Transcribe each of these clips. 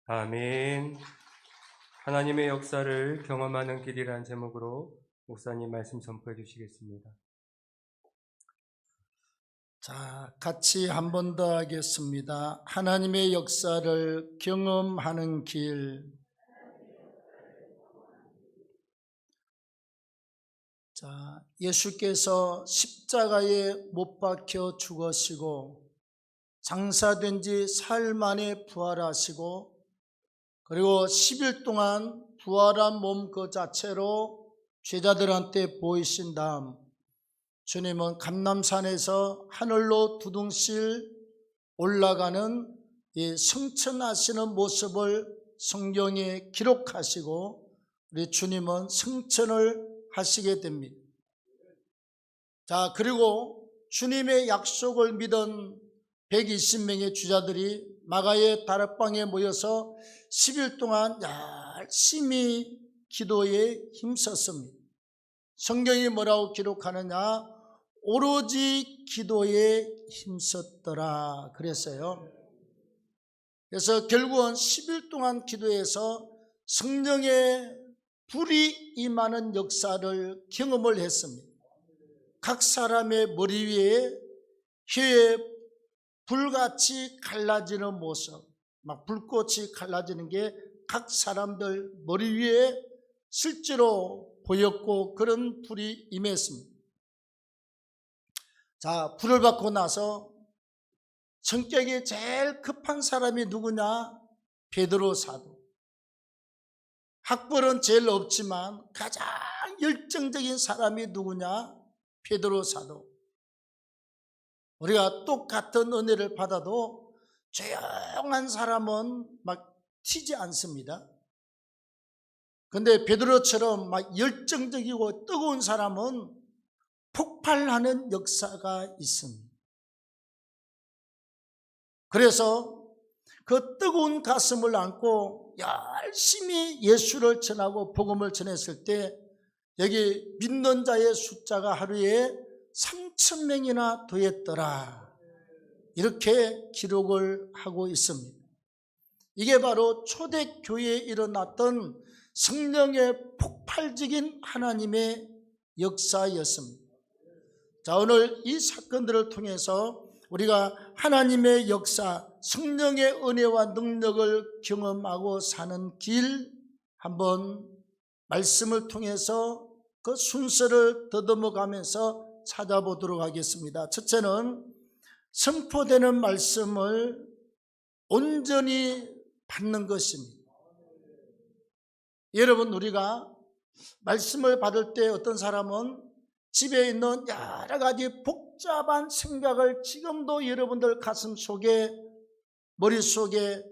아멘. 하나님의 역사를 경험하는 길이란 제목으로 목사님 말씀 선포해 주시겠습니다. 자, 같이 한 번 더 하겠습니다. 하나님의 역사를 경험하는 길. 자, 예수께서 십자가에 못 박혀 죽으시고 장사된 지 사흘 만에 부활하시고 그리고 10일 동안 부활한 몸 그 자체로 제자들한테 보이신 다음 주님은 감람산에서 하늘로 두둥실 올라가는 이 승천하시는 모습을 성경에 기록하시고 우리 주님은 승천을 하시게 됩니다. 자, 그리고 주님의 약속을 믿은 120명의 주자들이 마가의 다락방에 모여서 10일 동안 열심히 기도에 힘썼습니다. 성경이 뭐라고 기록하느냐? 오로지 기도에 힘썼더라 그랬어요. 그래서 결국은 10일 동안 기도해서 성령의 불이 임하는 역사를 경험을 했습니다. 각 사람의 머리 위에 휘에 불같이 갈라지는 모습, 막 불꽃이 갈라지는 게 각 사람들 머리 위에 실제로 보였고 그런 불이 임했습니다. 자, 불을 받고 나서 성격이 제일 급한 사람이 누구냐? 베드로 사도. 학벌은 제일 없지만 가장 열정적인 사람이 누구냐? 베드로 사도. 우리가 똑같은 은혜를 받아도 조용한 사람은 막 튀지 않습니다. 근데 베드로처럼 막 열정적이고 뜨거운 사람은 폭발하는 역사가 있습니다. 그래서 그 뜨거운 가슴을 안고 열심히 예수를 전하고 복음을 전했을 때 여기 믿는 자의 숫자가 하루에 3,000명이나 되었더라. 이렇게 기록을 하고 있습니다. 이게 바로 초대교회에 일어났던 성령의 폭발적인 하나님의 역사였습니다. 자, 오늘 이 사건들을 통해서 우리가 하나님의 역사, 성령의 은혜와 능력을 경험하고 사는 길 한번 말씀을 통해서 그 순서를 더듬어 가면서 찾아보도록 하겠습니다. 첫째는 선포되는 말씀을 온전히 받는 것입니다. 여러분, 우리가 말씀을 받을 때 어떤 사람은 집에 있는 여러 가지 복잡한 생각을 지금도 여러분들 가슴 속에, 머릿속에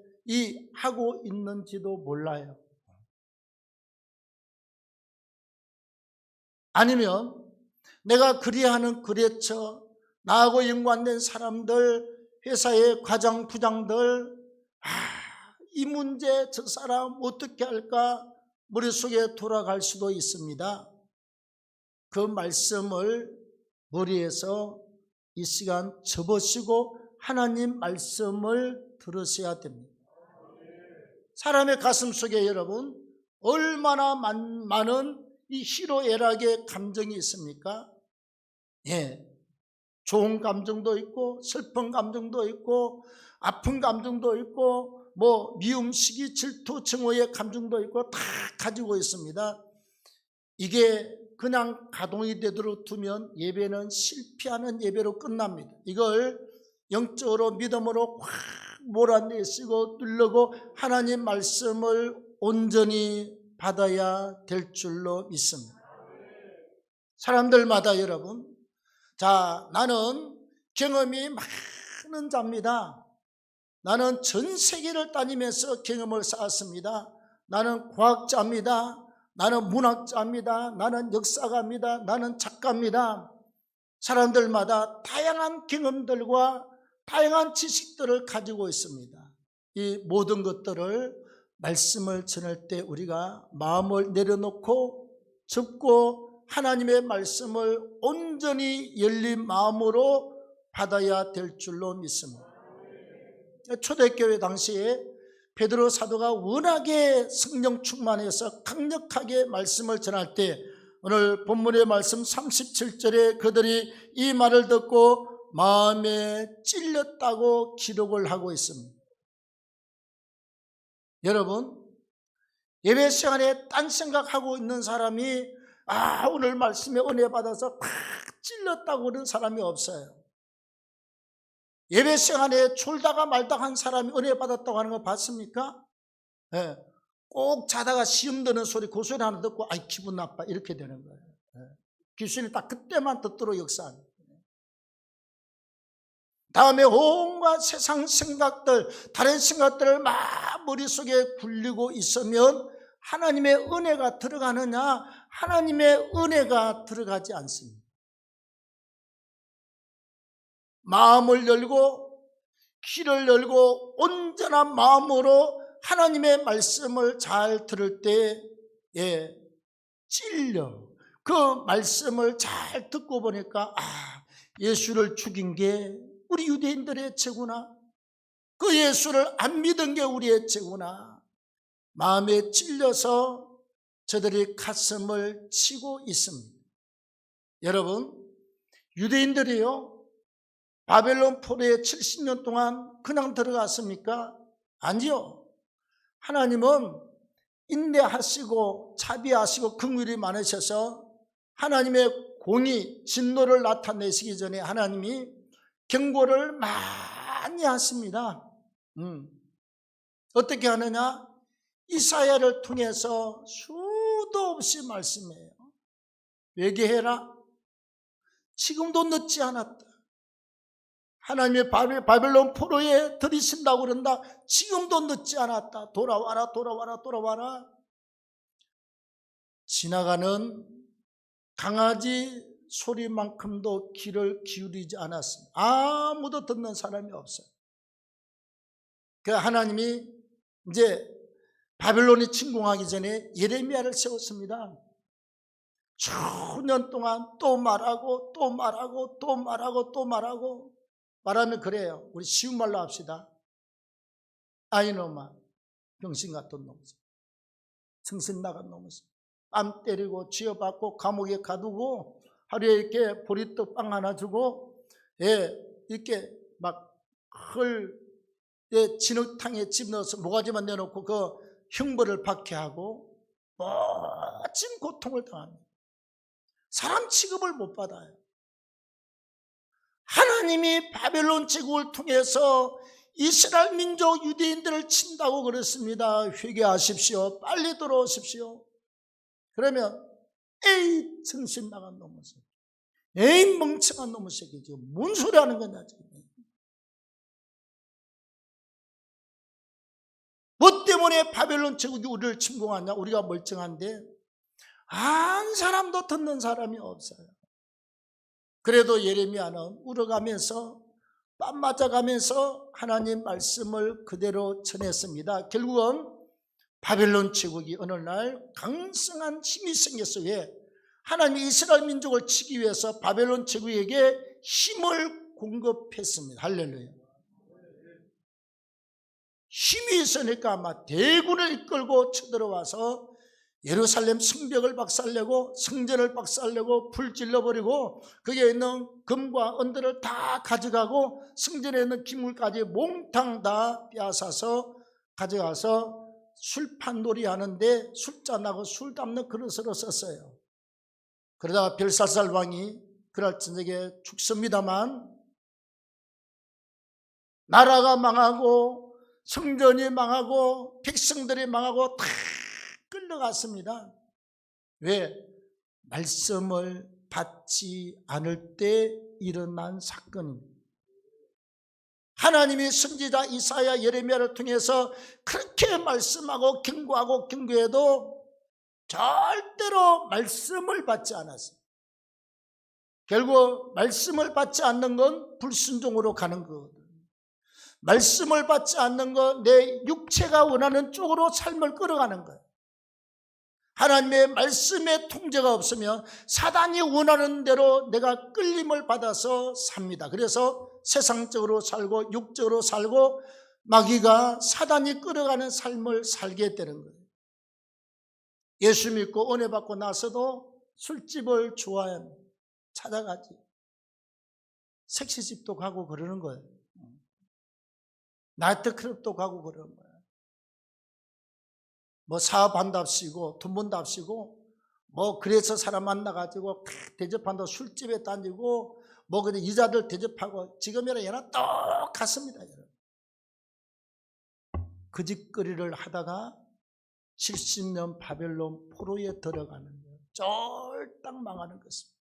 하고 있는지도 몰라요. 아니면 내가 그리하는 거래처, 나하고 연관된 사람들, 회사의 과장, 부장들, 이 문제, 저 사람 어떻게 할까 머릿속에 돌아갈 수도 있습니다. 그 말씀을 머리에서 이 시간 접으시고 하나님 말씀을 들으셔야 됩니다. 사람의 가슴 속에 여러분 얼마나 많은 이 희로애락의 감정이 있습니까? 예, 좋은 감정도 있고 슬픈 감정도 있고 아픈 감정도 있고 미움, 시기, 질투, 증오의 감정도 있고 다 가지고 있습니다. 이게 그냥 가동이 되도록 두면 예배는 실패하는 예배로 끝납니다. 이걸 영적으로 믿음으로 확 몰아내시고 누르고 하나님 말씀을 온전히 받아야 될 줄로 믿습니다. 사람들마다 여러분, 자, 나는 경험이 많은 자입니다. 나는 전 세계를 다니면서 경험을 쌓았습니다. 나는 과학자입니다. 나는 문학자입니다. 나는 역사가입니다. 나는 작가입니다. 사람들마다 다양한 경험들과 다양한 지식들을 가지고 있습니다. 이 모든 것들을 말씀을 전할 때 우리가 마음을 내려놓고 접고 하나님의 말씀을 온전히 열린 마음으로 받아야 될 줄로 믿습니다. 초대교회 당시에 베드로 사도가 워낙에 성령 충만해서 강력하게 말씀을 전할 때 오늘 본문의 말씀 37절에 그들이 이 말을 듣고 마음에 찔렸다고 기록을 하고 있습니다. 여러분, 예배 시간에 딴 생각하고 있는 사람이 오늘 말씀에 은혜 받아서 팍 찔렸다고 그런 사람이 없어요. 예배 시간에 졸다가 말다가 한 사람이 은혜 받았다고 하는 거 봤습니까? 네. 꼭 자다가 시험 드는 소리, 그 소리 하나 듣고 기분 나빠 이렇게 되는 거예요. 네. 귀신이 딱 그때만 듣도록 역사합니다. 다음에 온갖 세상 생각들, 다른 생각들을 막 머릿속에 굴리고 있으면 하나님의 은혜가 들어가느냐? 하나님의 은혜가 들어가지 않습니다. 마음을 열고 귀를 열고 온전한 마음으로 하나님의 말씀을 잘 들을 때 찔려. 그 말씀을 잘 듣고 보니까 예수를 죽인 게 우리 유대인들의 죄구나. 그 예수를 안 믿은 게 우리의 죄구나. 마음에 찔려서 저들이 가슴을 치고 있습니다. 여러분, 유대인들이요, 바벨론 포로에 70년 동안 그냥 들어갔습니까? 아니요. 하나님은 인내하시고 자비하시고 긍휼이 많으셔서 하나님의 공의, 진노를 나타내시기 전에 하나님이 경고를 많이 하십니다. 어떻게 하느냐? 이사야를 통해서 수도 없이 말씀해요. 회개해라. 지금도 늦지 않았다. 하나님의 바벨론 포로에 들이신다고 그런다. 지금도 늦지 않았다. 돌아와라, 돌아와라, 돌아와라. 지나가는 강아지 소리만큼도 귀를 기울이지 않았습니다. 아무도 듣는 사람이 없어요. 그 하나님이 이제 바벨론이 침공하기 전에 예레미야를 세웠습니다. 수년 동안 또 말하고 또 말하고 또 말하고 또 말하고 말하면 그래요. 우리 쉬운 말로 합시다. 아이놈아, 병신 같은 놈, 정신 나간 놈, 뺨 때리고 쥐어받고 감옥에 가두고 하루에 이렇게 보리떡빵 하나 주고 이렇게 막 진흙탕에 집넣어서 모가지만 내놓고 그 형벌을 받게 하고 멋진 고통을 당합니다. 사람 취급을 못 받아요. 하나님이 바벨론 제국을 통해서 이스라엘 민족 유대인들을 친다고 그랬습니다. 회개하십시오. 빨리 들어오십시오. 그러면 에이 정신 나간 놈의 새끼, 에이 멍청한 놈의 새끼, 지금 뭔 소리 하는 거냐 지금. 뭐 때문에 바벨론 제국이 우리를 침공하냐? 우리가 멀쩡한데 한 사람도 듣는 사람이 없어요. 그래도 예레미야는 울어가면서 뺨 맞아가면서 하나님 말씀을 그대로 전했습니다. 결국은 바벨론 제국이 어느 날 강성한 힘이 생겼어요. 왜? 하나님이 이스라엘 민족을 치기 위해서 바벨론 제국에게 힘을 공급했습니다. 할렐루야. 힘이 있으니까 아마 대군을 이끌고 쳐들어와서 예루살렘 성벽을 박살내고 성전을 박살내고 불 질러버리고 거기에 있는 금과 은들을 다 가져가고 성전에 있는 기물까지 몽땅 다 빼앗아서 가져가서 술판놀이 하는데 술잔하고 술 담는 그릇으로 썼어요. 그러다가 벨사살 왕이 그날 저녁에 죽습니다만 나라가 망하고 성전이 망하고 백성들이 망하고 다 끌려갔습니다. 왜? 말씀을 받지 않을 때 일어난 사건입니다. 하나님이 선지자 이사야 예레미야를 통해서 그렇게 말씀하고 경고하고 경고해도 절대로 말씀을 받지 않았습니다. 결국 말씀을 받지 않는 건 불순종으로 가는 거거든요. 말씀을 받지 않는 건 내 육체가 원하는 쪽으로 삶을 끌어가는 거예요. 하나님의 말씀의 통제가 없으면 사단이 원하는 대로 내가 끌림을 받아서 삽니다. 그래서 세상적으로 살고 육적으로 살고 마귀가 사단이 끌어가는 삶을 살게 되는 거예요. 예수 믿고 은혜 받고 나서도 술집을 좋아합니다. 찾아가지. 섹시집도 가고 그러는 거예요. 나이트클럽도 가고 그러는 거예요. 뭐 사업한답시고 돈 번답시고 뭐 그래서 사람 만나가지고 대접한다고 술집에 다니고 뭐 그냥 이자들 대접하고 지금이랑 얘랑 똑같습니다. 여러분. 그 짓거리를 하다가 70년 바벨론 포로에 들어가는 거예요. 쫄딱 망하는 것입니다.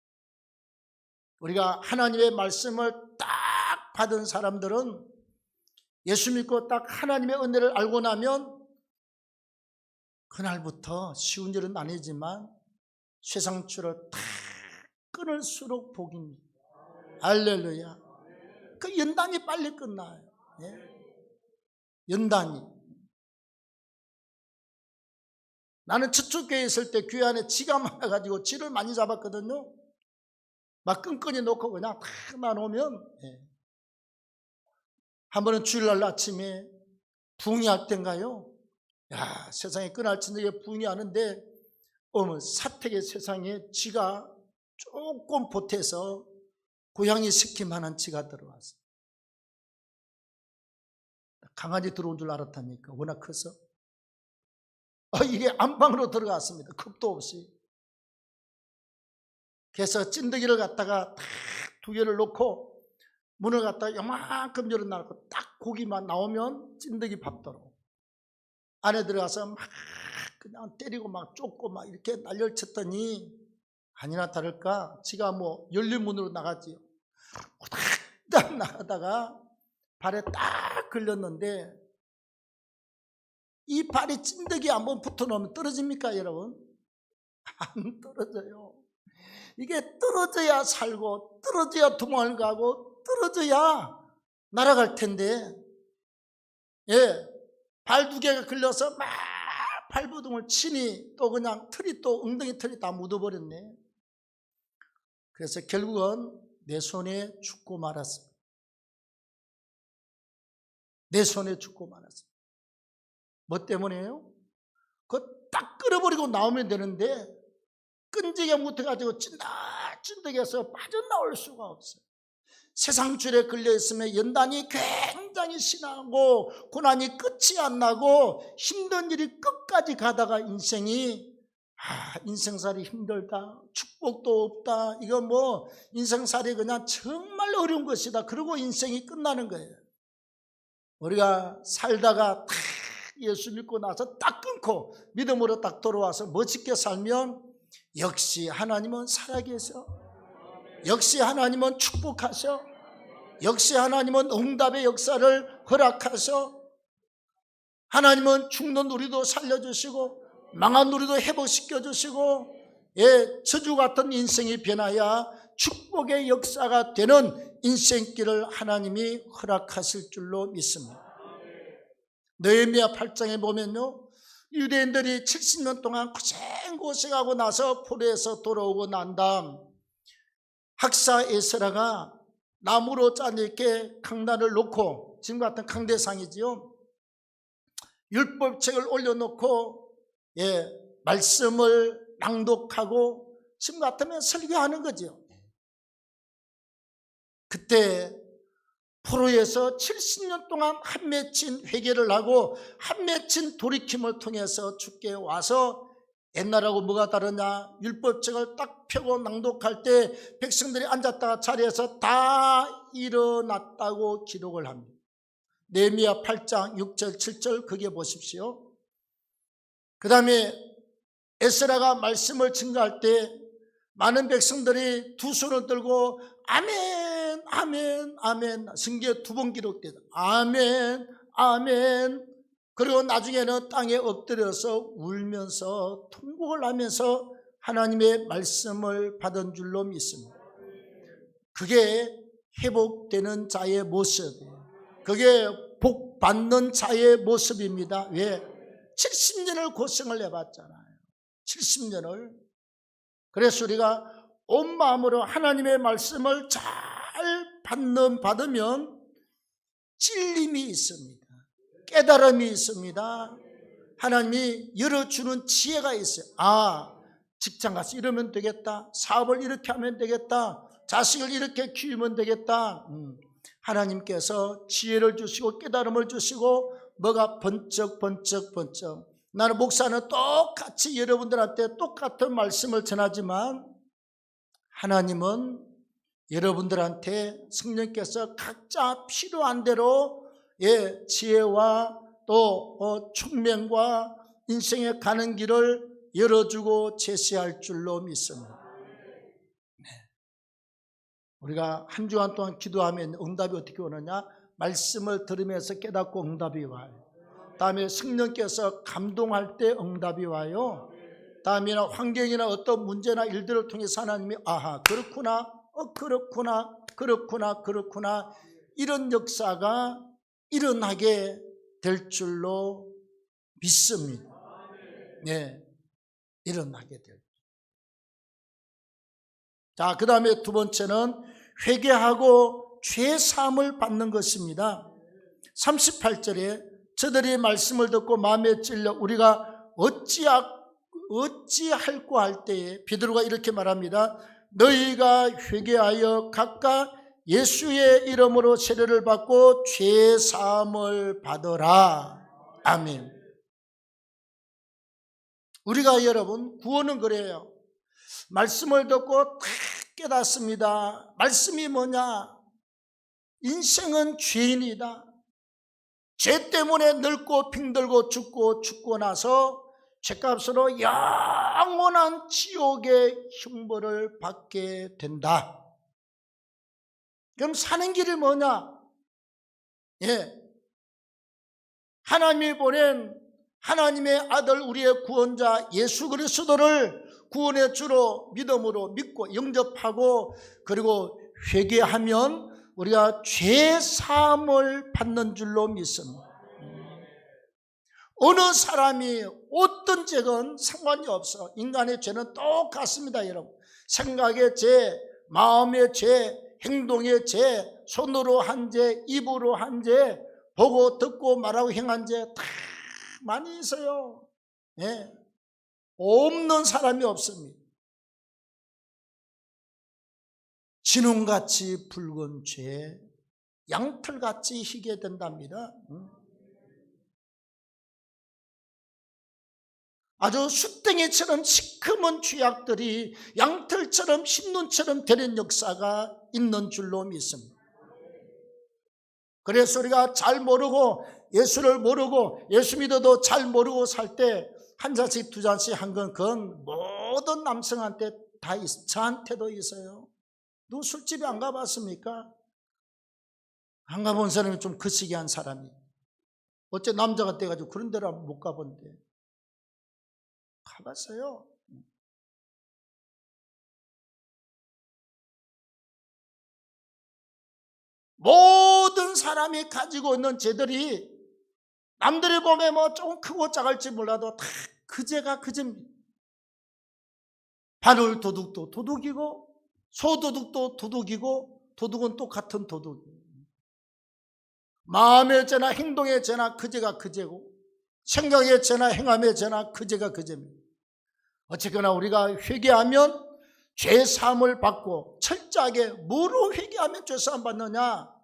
우리가 하나님의 말씀을 딱 받은 사람들은 예수 믿고 딱 하나님의 은혜를 알고 나면 그날부터 쉬운 일은 아니지만 쇠상줄을 탁 끊을수록 복입니다. 할렐루야. 그 연단이 빨리 끝나요. 예? 연단이. 나는 저축교회에 있을 때 교회 안에 쥐가 많아가지고 쥐를 많이 잡았거든요. 막 끈끈이 놓고 그냥 탁 놔놓으면 한 번은 주일날 아침에 부흥회할 때인가요? 야, 세상에 끝날진데 부흥회 하는데 어머 사택의 세상에 쥐가 조금 보태서 고양이 시키만한 쥐가 들어왔어요. 강아지 들어온 줄 알았다니까 워낙 커서 이게 안방으로 들어갔습니다. 겁도 없이. 그래서 찐득이를 갖다가 딱 두 개를 놓고 문을 갖다가 요만큼 열어놔놓고 딱 고기만 나오면 찐득이 밟도록 안에 들어가서 막 그냥 때리고 막 쫓고 막 이렇게 난리를 쳤더니 아니나 다를까 지가 뭐 열린 문으로 나갔지요. 딱 나가다가 발에 딱 걸렸는데 이 발이 찐득이 한번 붙어놓으면 떨어집니까 여러분? 안 떨어져요. 이게 떨어져야 살고 떨어져야 도망을 가고 떨어져야 날아갈 텐데 발 두 개가 걸려서 막 발부둥을 치니 또 그냥 털이 또 엉덩이 털이 다 묻어버렸네. 그래서 결국은 내 손에 죽고 말았습니다. 내 손에 죽고 말았습니다. 뭐 때문에요? 그거 딱 끌어버리고 나오면 되는데 끈질기게 묻혀가지고 찐득해서 빠져나올 수가 없어요. 세상줄에 걸려있으면 연단이 굉장히 심하고 고난이 끝이 안 나고 힘든 일이 끝까지 가다가 인생이 인생살이 힘들다 축복도 없다 이거 뭐 인생살이 그냥 정말 어려운 것이다 그러고 인생이 끝나는 거예요. 우리가 살다가 딱 예수 믿고 나서 딱 끊고 믿음으로 딱 돌아와서 멋있게 살면 역시 하나님은 살아계셔. 역시 하나님은 축복하셔. 역시 하나님은 응답의 역사를 허락하셔. 하나님은 죽는 우리도 살려주시고 망한 우리도 회복시켜주시고 저주 같은 인생이 변하여 축복의 역사가 되는 인생길을 하나님이 허락하실 줄로 믿습니다. 느헤미야 8장에 보면요 유대인들이 70년 동안 고생하고 나서 포로에서 돌아오고 난 다음 학사 에스라가 나무로 짜니게 강단을 놓고 지금 같은 강대상이지요. 율법책을 올려놓고 말씀을 낭독하고 지금 같으면 설교하는 거죠. 그때 포로에서 70년 동안 한 맺힌 회개를 하고 한 맺힌 돌이킴을 통해서 주께 와서 옛날하고 뭐가 다르냐 율법책을 딱 펴고 낭독할 때 백성들이 앉았다가 자리에서 다 일어났다고 기록을 합니다. 느헤미야 8장 6절 7절 거기에 보십시오. 그 다음에 에스라가 말씀을 증거할 때 많은 백성들이 두 손을 들고 아멘 아멘 아멘 성경에 두 번 기록돼요. 아멘 아멘. 그리고 나중에는 땅에 엎드려서 울면서 통곡을 하면서 하나님의 말씀을 받은 줄로 믿습니다. 그게 회복되는 자의 모습이에요. 그게 복 받는 자의 모습입니다. 왜? 70년을 고생을 해봤잖아요. 70년을. 그래서 우리가 온 마음으로 하나님의 말씀을 잘 받으면 찔림이 있습니다. 깨달음이 있습니다. 하나님이 열어주는 지혜가 있어요. 아, 직장 가서 이러면 되겠다. 사업을 이렇게 하면 되겠다. 자식을 이렇게 키우면 되겠다. 하나님께서 지혜를 주시고 깨달음을 주시고 뭐가 번쩍. 나는 목사는 똑같이 여러분들한테 똑같은 말씀을 전하지만 하나님은 여러분들한테 성령께서 각자 필요한 대로 지혜와 또 총명과 인생에 가는 길을 열어주고 제시할 줄로 믿습니다. 우리가 한 주간 동안 기도하면 응답이 어떻게 오느냐? 말씀을 들으면서 깨닫고 응답이 와요. 다음에 성령께서 감동할 때 응답이 와요. 다음에나 환경이나 어떤 문제나 일들을 통해서 하나님이 아하 그렇구나 그렇구나 이런 역사가 일어나게 될 줄로 믿습니다. 네, 일어나게 될. 자, 그 다음에 두 번째는 회개하고 죄 사함을 받는 것입니다. 38절에 저들이 말씀을 듣고 마음에 찔려 우리가 어찌할꼬 할 때에 베드로가 이렇게 말합니다. 너희가 회개하여 각각 예수의 이름으로 세례를 받고 죄 사함을 받으라. 아멘. 우리가 여러분 구원은 그래요. 말씀을 듣고 다 깨닫습니다. 말씀이 뭐냐? 인생은 죄인이다. 죄 때문에 늙고 빙들고 죽고 나서 죄값으로 영원한 지옥의 형벌을 받게 된다. 그럼 사는 길이 뭐냐? 하나님이 보낸 하나님의 아들 우리의 구원자 예수 그리스도를 구원의 주로 믿음으로 믿고 영접하고 그리고 회개하면 우리가 죄 사함을 받는 줄로 믿습니다. 어느 사람이 어떤 죄건 상관이 없어. 인간의 죄는 똑같습니다, 여러분. 생각의 죄, 마음의 죄, 행동의 죄, 손으로 한 죄, 입으로 한 죄, 보고 듣고 말하고 행한 죄 다 많이 있어요. 없는 사람이 없습니다. 진홍같이 붉은 죄, 양털같이 희게 된답니다. 아주 숫댕이처럼 시커먼 죄악들이 양털처럼 흰눈처럼 되는 역사가 있는 줄로 믿습니다. 그래서 우리가 잘 모르고 예수를 모르고 예수 믿어도 잘 모르고 살 때 한 잔씩 두 잔씩 한 건 그건 모든 남성한테 다 있어요. 저한테도 있어요. 누구 술집에 안 가봤습니까? 안 가본 사람이 좀 거시기 한 사람이 어째 남자가 돼가지고 그런 데를 못 가본데 가봤어요. 모든 사람이 가지고 있는 죄들이 남들이 보면 뭐 조금 크고 작을지 몰라도 다 그 죄가 그 죄입니다. 바늘 도둑도 도둑이고 소도둑도 도둑이고 도둑은 똑같은 도둑이에요. 마음의 죄나 행동의 죄나 그 죄가 그 죄고 생각의 죄나 행함의 죄나 그 죄가 그 죄입니다. 어쨌거나 우리가 회개하면 죄 사함을 받고 철저하게 뭐로 회개하면 죄 사함 받느냐?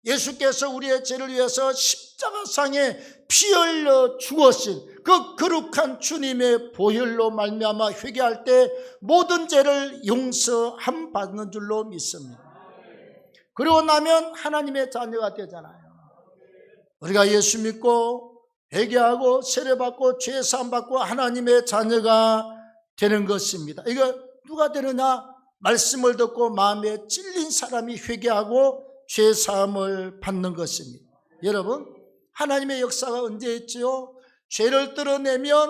예수께서 우리의 죄를 위해서 십자가상에 피 흘려 죽으신 그 거룩한 주님의 보혈로 말미암아 회개할 때 모든 죄를 용서함 받는 줄로 믿습니다. 그리고 나면 하나님의 자녀가 되잖아요. 우리가 예수 믿고 회개하고 세례받고 죄 사함 받고 하나님의 자녀가 되는 것입니다. 이거 누가 되느냐? 말씀을 듣고 마음에 찔린 사람이 회개하고 죄 사함을 받는 것입니다. 여러분, 하나님의 역사가 언제 있지요? 죄를 드러내면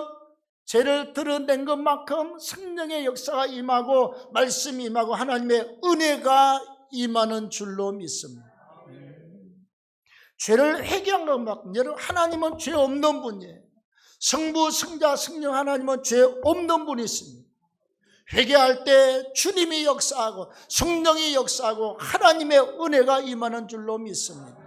죄를 드러낸 것만큼 성령의 역사가 임하고 말씀이 임하고 하나님의 은혜가 임하는 줄로 믿습니다. 죄를 회개한 것만큼, 여러분, 하나님은 죄 없는 분이에요. 성부, 성자, 성령 하나님은 죄 없는 분이십니다. 회개할 때 주님이 역사하고 성령이 역사하고 하나님의 은혜가 임하는 줄로 믿습니다.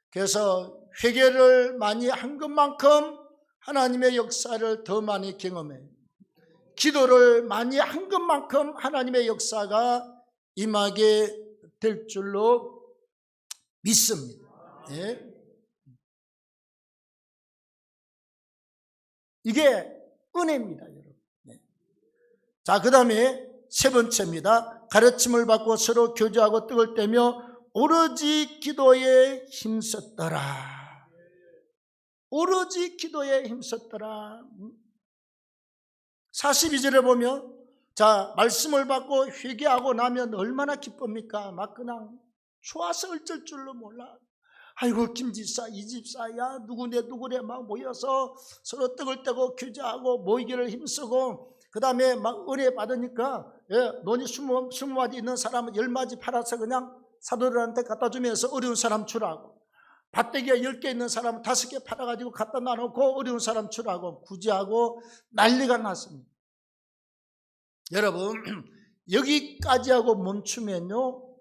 그래서 회개를 많이 한 것만큼 하나님의 역사를 더 많이 경험해요. 기도를 많이 한 것만큼 하나님의 역사가 임하게 될 줄로 믿습니다. 예. 이게 은혜입니다, 여러분. 네. 자, 그 다음에 세 번째입니다. 가르침을 받고 서로 교제하고 떡을 떼며 오로지 기도에 힘썼더라. 오로지 기도에 힘썼더라. 42절에 보면, 자, 말씀을 받고 회개하고 나면 얼마나 기쁩니까? 막 그냥 좋아서 어쩔 줄로 몰라. 아이고, 김집사, 이집사야, 누구네 막 모여서 서로 떡을 떼고 교제하고 모이기를 힘쓰고, 그 다음에 막 은혜 받으니까, 논이 20마디 있는 사람은 10마디 팔아서 그냥 사도들한테 갖다 주면서 어려운 사람 주라고. 밭대기가 10개 있는 사람은 5개 팔아가지고 갖다 놔놓고 어려운 사람 주라고 구제하고 난리가 났습니다. 여러분, 여기까지 하고 멈추면요,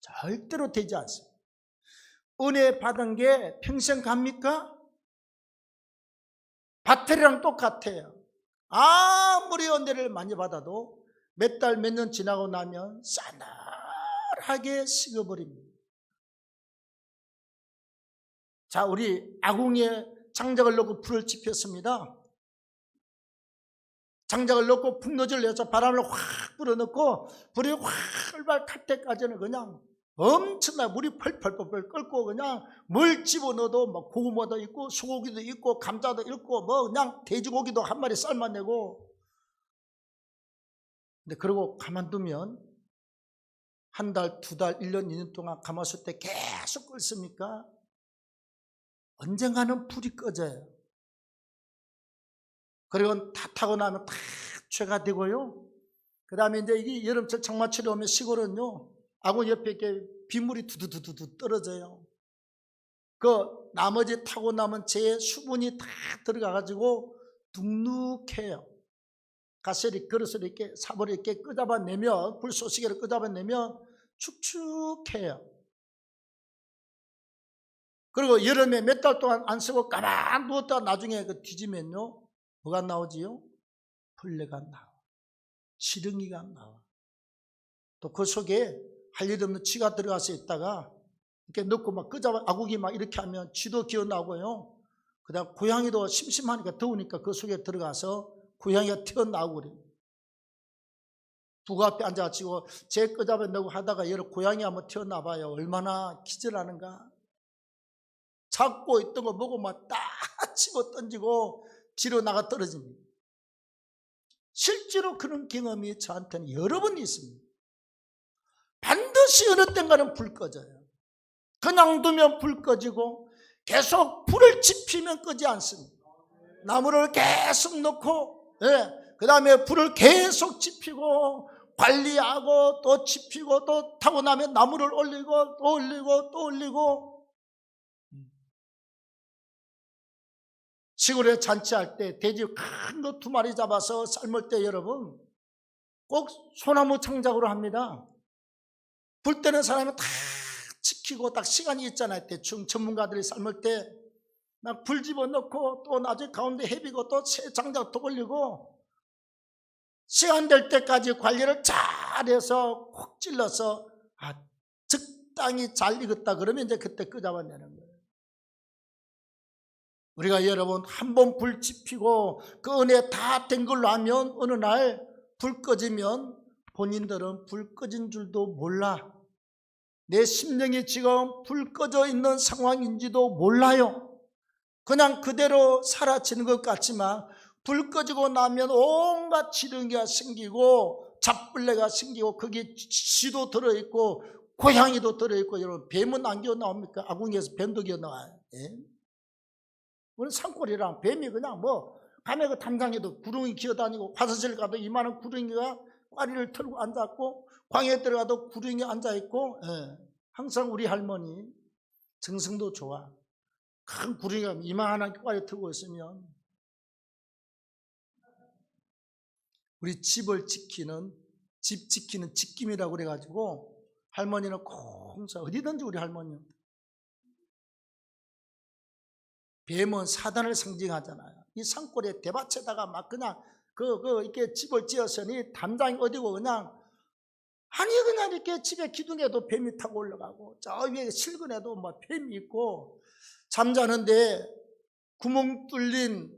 절대로 되지 않습니다. 은혜 받은 게 평생 갑니까? 바텔이랑 똑같아요. 아무리 은혜를 많이 받아도 몇 달, 몇 년 지나고 나면 싸늘하게 식어버립니다. 자, 우리 아궁이에 장작을 넣고 불을 지폈습니다. 장작을 넣고 풍노지를 내서 바람을 확 불어넣고 불이 활발 탈 때까지는 그냥 엄청나게 물이 펄펄펄 끓고 그냥 뭘 집어넣어도 뭐 고구마도 있고 소고기도 있고 감자도 있고 뭐 그냥 돼지고기도 한 마리 삶아내고. 근데 그러고 가만두면 한 달, 2달, 1년, 2년 동안 가만있을 때 계속 끓습니까? 언젠가는 불이 꺼져요. 그리고 다 타고 나면 다 죄가 되고요. 그 다음에 이제 이게 여름철 장마철이 오면 시골은요, 아궁이 옆에 이렇게 빗물이 두두두두 떨어져요. 그 나머지 타고 남은 재에 수분이 다 들어가가지고 눅눅해요. 가스를 그릇을 이렇게 삽을 이렇게 끄잡아내면, 불쏘시개를 끄잡아내면 축축해요. 그리고 여름에 몇 달 동안 안 쓰고 가만 누웠다가 나중에 그 뒤지면요, 뭐가 나오지요? 벌레가 나와. 지렁이가 나와. 또 그 속에 할 일 없는 쥐가 들어가서 있다가 이렇게 넣고 막 끄잡아, 아구기 막 이렇게 하면 쥐도 기어나오고요. 그 다음 고양이도 심심하니까 더우니까 그 속에 들어가서 고양이가 튀어나오고 그래요. 부가 앞에 앉아가지고 제 끄잡아 넣고 하다가 여러 고양이 한번 튀어나와봐요. 얼마나 기절하는가. 잡고 있던 거 보고 막 딱 치고 던지고 뒤로 나가 떨어집니다. 실제로 그런 경험이 저한테는 여러 번 있습니다. 반드시 어느 땐가는 불 꺼져요. 그냥 두면 불 꺼지고 계속 불을 지피면 끄지 않습니다. 나무를 계속 넣고, 그 다음에 불을 계속 지피고 관리하고 또 지피고 또 타고 나면 나무를 올리고 또 올리고 또 올리고. 시골에 잔치할 때 돼지 큰 거 2마리 잡아서 삶을 때 여러분 꼭 소나무 창작으로 합니다. 불 때는 사람이 다 지키고 딱 시간이 있잖아요. 대충 전문가들이 삶을 때 막 불 집어넣고 또 나중에 가운데 헤비고 또 새 장작 또 올리고 시간 될 때까지 관리를 잘해서 콕 찔러서 적당히 잘 익었다 그러면 이제 그때 끄잡아내는 거예요. 우리가 여러분 한 번 불 지피고 그 은혜 다 된 걸로 하면 어느 날 불 꺼지면 본인들은 불 꺼진 줄도 몰라. 내 심령이 지금 불 꺼져 있는 상황인지도 몰라요. 그냥 그대로 사라지는 것 같지만 불 꺼지고 나면 온갖 지렁이가 생기고 잡벌레가 생기고 거기에 쥐도 들어있고 고양이도 들어있고. 여러분 뱀은 안 기어나옵니까? 아궁이에서 뱀도 기어나와요. 우리 산골이랑 뱀이 그냥 뭐 밤에 그 담장에도 구릉이 기어다니고 화장실 가도 이만한 구릉이가 꽈리를 털고 앉아있고 광야에 들어가도 구릉이 앉아있고. 항상 우리 할머니 정성도 좋아. 큰 구릉이가 이만한 꽈리 털고 있으면 우리 집을 지키는 집 지키는 지킴이라고 그래가지고 할머니는 꼭 어디든지 우리 할머니 뱀은 사단을 상징하잖아요. 이 산골에 대밭에다가 막 그냥 이렇게 집을 지었으니 담장이 어디고 그냥 이렇게 집에 기둥에도 뱀이 타고 올라가고 저 위에 실근에도 뭐 뱀이 있고 잠자는데 구멍 뚫린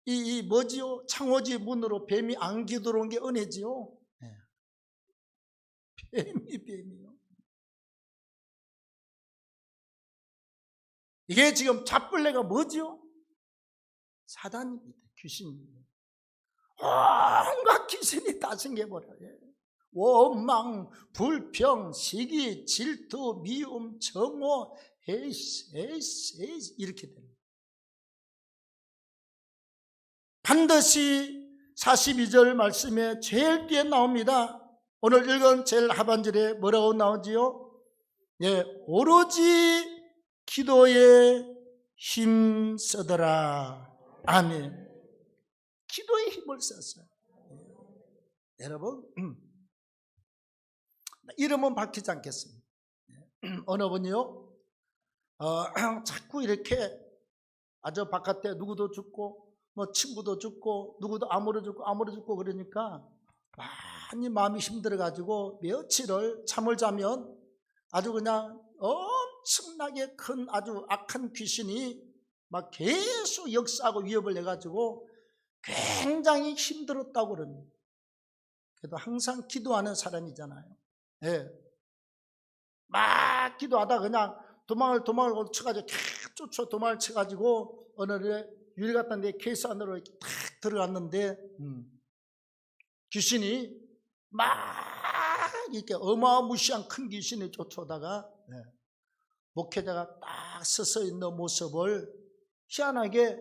이 뭐지요? 창호지 문으로 뱀이 안 기들어온 게 은혜지요. 네. 뱀이요. 이게 지금 잡벌레가 뭐지요? 사단입니다. 귀신입니다. 온갖 귀신이 다 생겨버려요. 원망, 불평, 시기, 질투, 미움, 정오, 에이스 이렇게 됩니다. 반드시 42절 말씀에 제일 뒤에 나옵니다. 오늘 읽은 제일 하반절에 뭐라고 나오지요? 예, 오로지 기도에 힘 쓰더라. 아멘. 기도에 힘을 썼어요. 여러분, 이름은 밝히지 않겠습니다. 어느 분이요, 자꾸 이렇게 아주 바깥에 누구도 죽고 뭐 친구도 죽고 누구도 아무로 죽고 그러니까 많이 마음이 힘들어가지고 며칠을 잠을 자면 아주 그냥 엄청나게 큰 아주 악한 귀신이 막 계속 역사하고 위협을 해가지고 굉장히 힘들었다고 그럽니다. 그래도 항상 기도하는 사람이잖아요. 예. 막 기도하다 그냥 도망을 쳐가지고 쫓아 도망을 쳐가지고 어느 날에 유리 같은 데 케이스 안으로 탁 들어갔는데 귀신이 막 이렇게 어마무시한 큰 귀신이 쫓아오다가 목회자가 딱 서서 있는 모습을 희한하게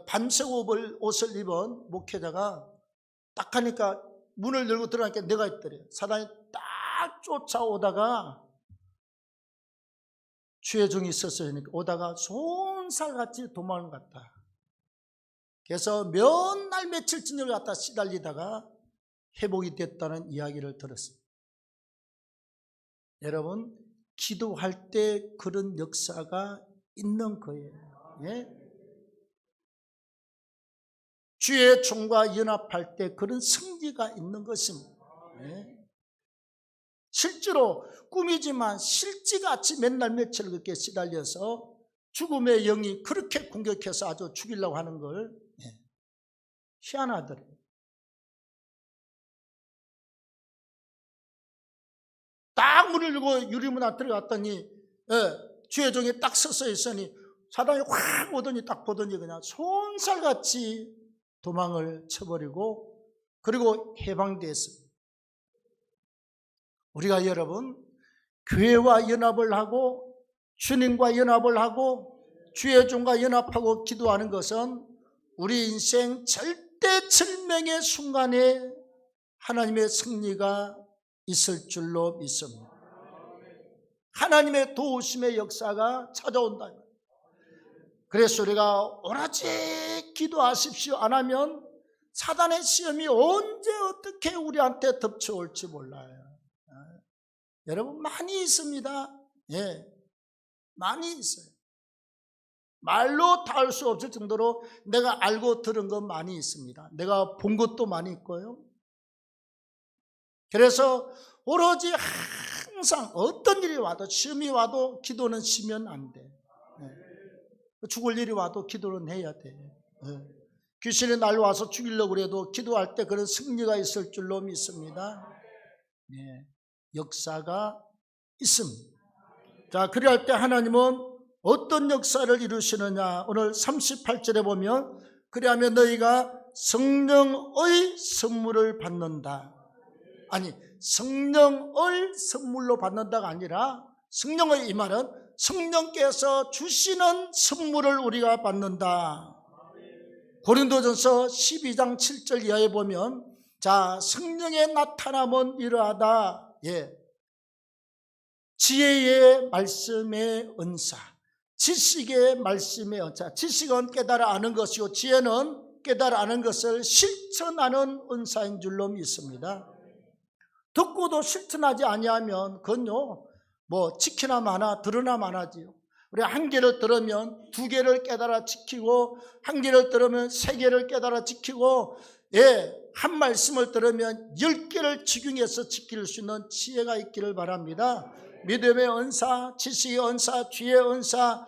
반색 옷을 입은 목회자가 딱 하니까 문을 열고 들어가니까 내가 있더래요. 사단이 딱 쫓아오다가 주의 종이 있었어요. 그러니까 오다가 손살같이 도망을 갔다. 그래서 몇 날 며칠 진열을 갖다 시달리다가 회복이 됐다는 이야기를 들었습니다. 여러분, 기도할 때 그런 역사가 있는 거예요. 예? 주의 종과 연합할 때 그런 승리가 있는 것입니다. 예? 실제로 꿈이지만 실지같이 맨날 며칠 그렇게 시달려서 죽음의 영이 그렇게 공격해서 아주 죽이려고 하는 걸 희한하더래요. 딱 문을 열고 유리문 앞 들어갔더니 주의 종이 딱 서서 있으니 사단이 확 오더니 딱 보더니 그냥 손살같이 도망을 쳐버리고 그리고 해방됐습니다. 우리가 여러분 교회와 연합을 하고 주님과 연합을 하고 주의 종과 연합하고 기도하는 것은 우리 인생 절대절명의 순간에 하나님의 승리가 있을 줄로 믿습니다. 하나님의 도우심의 역사가 찾아온다. 그래서 우리가 오로지 기도하십시오 안 하면 사단의 시험이 언제 어떻게 우리한테 덮쳐올지 몰라요. 여러분 많이 있습니다. 예, 많이 있어요. 말로 다 할 수 없을 정도로 내가 알고 들은 건 많이 있습니다. 내가 본 것도 많이 있고요. 그래서 오로지 항상 어떤 일이 와도 시험이 와도 기도는 쉬면 안 돼. 죽을 일이 와도 기도는 해야 돼. 귀신이 날 와서 죽이려고 해도 기도할 때 그런 승리가 있을 줄로 믿습니다. 역사가 있습니다. 자, 그리할 때 하나님은 어떤 역사를 이루시느냐. 오늘 38절에 보면 그리하면 너희가 성령의 선물을 받는다. 아니, 성령을 선물로 받는다가 아니라 성령의 이 말은 성령께서 주시는 선물을 우리가 받는다. 고린도전서 12장 7절 이하에 보면 자, 성령의 나타남은 이러하다. 지혜의 말씀의 은사, 지식의 말씀의 은사. 지식은 깨달아 아는 것이고 지혜는 깨달아 아는 것을 실천하는 은사인 줄로 믿습니다. 듣고도 실천하지 아니하면 그건요 뭐 지키나 마나 들으나 마나지요. 우리 한 개를 들으면 두 개를 깨달아 지키고, 한 개를 들으면 세 개를 깨달아 지키고, 한 말씀을 들으면 10개를 적용해서 지킬 수 있는 지혜가 있기를 바랍니다. 믿음의 은사, 지식의 은사, 지혜의 은사,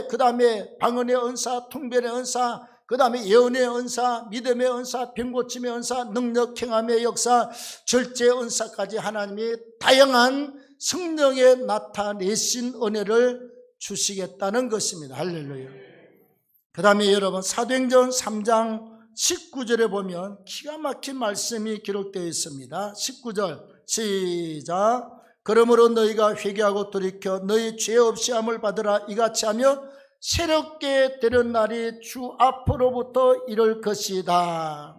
그 다음에 방언의 은사, 통변의 은사, 그 다음에 예언의 은사, 믿음의 은사, 병고침의 은사, 능력 행함의 역사, 절제의 은사까지 하나님이 다양한 성령의 나타내신 은혜를 주시겠다는 것입니다. 할렐루야. 그 다음에 여러분 사도행전 3장 19절에 보면 기가 막힌 말씀이 기록되어 있습니다. 19절 시작. 그러므로 너희가 회개하고 돌이켜 너희 죄 없이 함을 받으라. 이같이 하며 새롭게 되는 날이 주 앞으로부터 이를 것이다.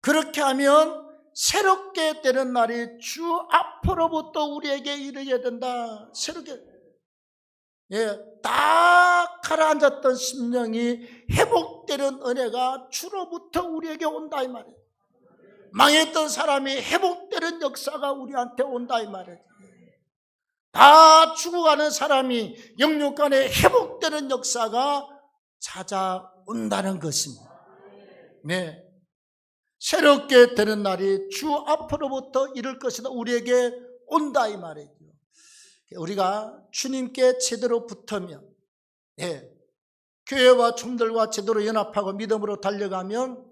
그렇게 하면 새롭게 되는 날이 주 앞으로부터 우리에게 이르게 된다. 새롭게, 딱 가라앉았던 심령이 회복되는 은혜가 주로부터 우리에게 온다 이 말이에요. 망했던 사람이 회복되는 역사가 우리한테 온다 이 말이에요. 다 죽어가는 사람이 영육간에 회복되는 역사가 찾아온다는 것입니다. 네, 새롭게 되는 날이 주 앞으로부터 이를 것이다. 우리에게 온다 이 말이죠. 우리가 주님께 제대로 붙으면, 교회와 종들과 제대로 연합하고 믿음으로 달려가면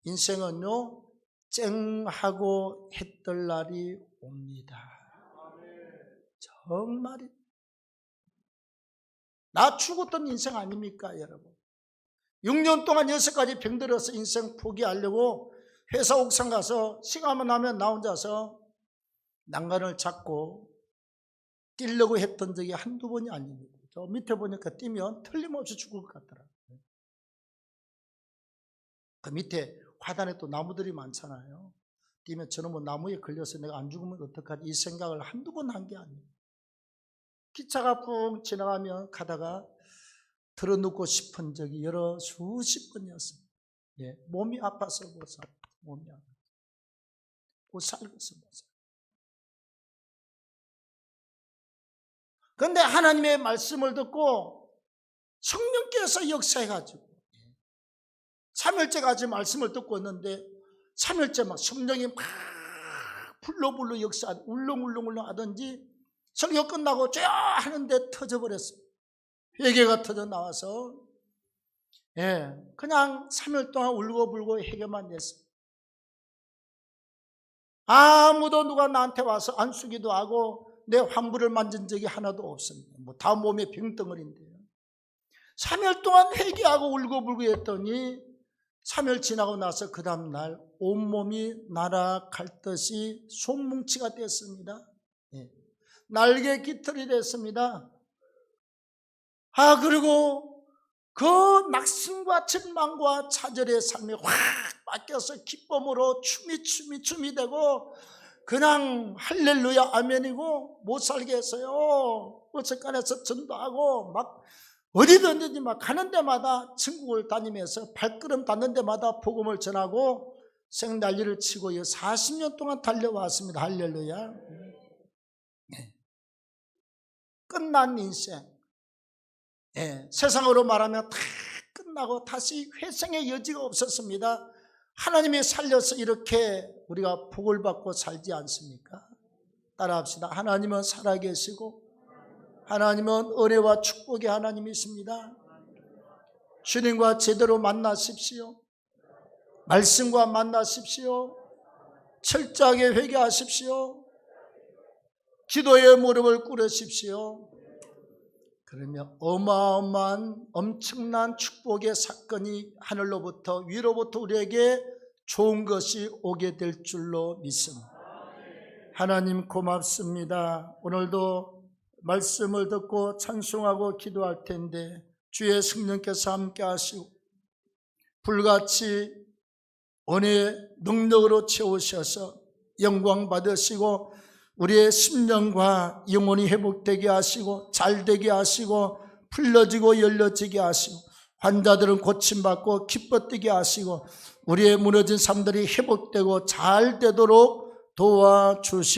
인생은요 쨍하고 해뜰 날이 옵니다. 정말이 나 죽었던 인생 아닙니까 여러분? 6년 동안 6가지 병들어서 인생 포기하려고 회사 옥상 가서 시간만 나면 나 혼자서 난간을 잡고 뛰려고 했던 적이 한두 번이 아닙니다. 저 밑에 보니까 뛰면 틀림없이 죽을 것 같더라고요. 그 밑에 화단에 또 나무들이 많잖아요. 뛰면 저는 뭐 나무에 걸려서 내가 안 죽으면 어떡하지 이 생각을 한두 번 한 게 아니에요. 기차가 푹 지나가면 가다가 들어눕고 싶은 적이 수십 번이었습니다. 몸이 아파서 못 살아요. 몸이 아파서 못 살겠어 못 살아요. 그런데 하나님의 말씀을 듣고 성령께서 역사해가지고 3일째까지 말씀을 듣고 있는데 3일째 막 성령이 막 불러불러 역사 울렁울렁 하든지 설교 끝나고 쫙 하는데 터져버렸어요. 회개가 터져 나와서 그냥 3일 동안 울고불고 회개만 했어요. 아무도 누가 나한테 와서 안수기도 하고 내 환부를 만진 적이 하나도 없습니다. 다 몸에 병덩어리인데요. 3일 동안 회개하고 울고불고 했더니 3일 지나고 나서 그 다음날 온몸이 날아갈 듯이 손뭉치가 됐습니다. 날개 깃털이 됐습니다. 그리고 그 낙심과 절망과 좌절의 삶이 확 바뀌어서 기쁨으로 춤이 되고 그냥 할렐루야 아멘이고 못 살게 했어요. 어쨌간에서 전도하고 막 어디든지 막 가는 데마다 천국을 다니면서 발걸음 닿는 데마다 복음을 전하고 생난리를 치고 40년 동안 달려왔습니다. 할렐루야. 끝난 인생, 세상으로 말하면 다 끝나고 다시 회생의 여지가 없었습니다. 하나님이 살려서 이렇게 우리가 복을 받고 살지 않습니까? 따라합시다. 하나님은 살아계시고 하나님은 은혜와 축복의 하나님이십니다. 주님과 제대로 만나십시오. 말씀과 만나십시오. 철저하게 회개하십시오. 기도의 무릎을 꿇으십시오. 그러면 어마어마한 엄청난 축복의 사건이 하늘로부터 위로부터 우리에게 좋은 것이 오게 될 줄로 믿습니다. 하나님 고맙습니다. 오늘도 말씀을 듣고 찬송하고 기도할 텐데 주의 성령께서 함께 하시고 불같이 은혜의 능력으로 채우셔서 영광 받으시고 우리의 심령과 영혼이 회복되게 하시고 잘되게 하시고 풀려지고 열려지게 하시고 환자들은 고침받고 기뻐뜨게 하시고 우리의 무너진 삶들이 회복되고 잘 되도록 도와주시옵소서.